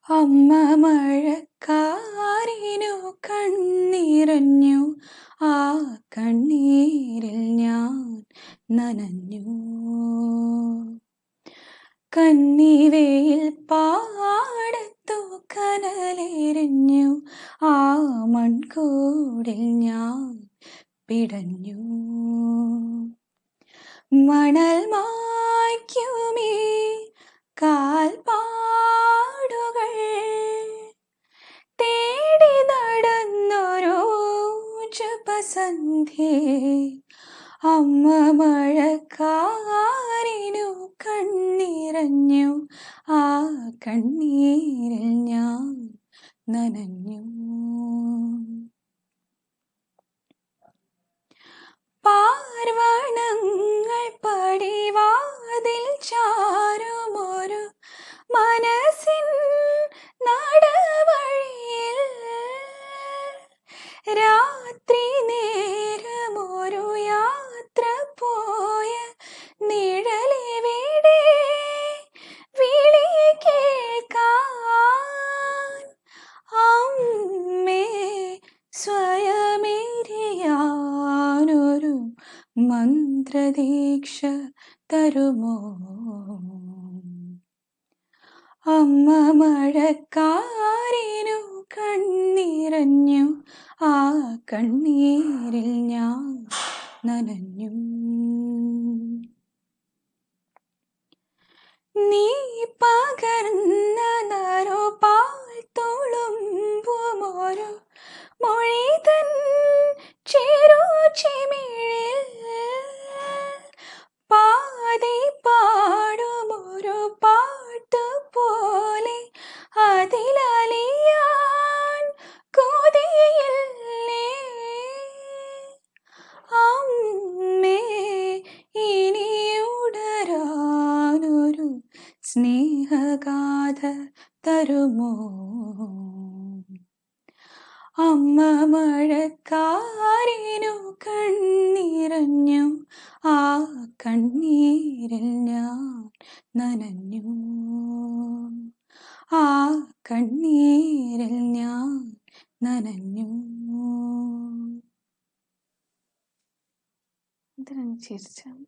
അമ്മ മഴക്കാരിനു കണ്ണിറഞ്ഞു, ആ കണ്ണീരിൽ ഞാൻ നനഞ്ഞു. കന്നിവെയിൽ പാടത്തു കനലെരിഞ്ഞു, ആ മൺകൂടിൽ ഞാൻ പിടഞ്ഞു. മണൽ മായ്ക്കുമീ കാൽപ്പാടുകൾ തേടി നടന്നൊരു ജപസന്ധ്യേ, അമ്മ മഴക്കാരിനു കണ്ണിറഞ്ഞു, ആ കണ്ണീരിൽ ഞാൻ നനഞ്ഞു. പാർവണങ്ങൾ പടിവാതിൽ ചാരുമൊരു മനസ്സിൻ നടവഴിയിൽ, രാത്രി നേരമൊരു യാത്ര പോയ നിഴലെവിടെ വിളി കേൾക്കാൻ, അമ്മേ സ്വയമെരിയാനൊരു മന്ത്രദീക്ഷ തരുമോ. അമ്മ മഴക്കാരിനു കണ്ണിറഞ്ഞു, ആ കണ്ണീരിൽ ഞാൻ നനഞ്ഞു. നീ പകർന്ന നറുപാൽ തുളുമ്പുമൊരു മൊഴിതൻ ചെറുചിമിഴിൽ, പാതി പാടുമൊരു പാട്ടുപോലെ അതിലലിയാൻ കൊതിയില്ലേ. അമ്മേ ഇനിയുടരാനൊരു സ്നേഹഗാഥ തരുമോ. അമ്മ മഴക്കാരിനു കണ്ണിറഞ്ഞു, ആ കണ്ണീരിൽ ഞാൻ നനഞ്ഞു. ആ കണ്ണീരിൽ ഞാൻ നനഞ്ഞു. എന്തിനാണ് ചിരിച്ചത്?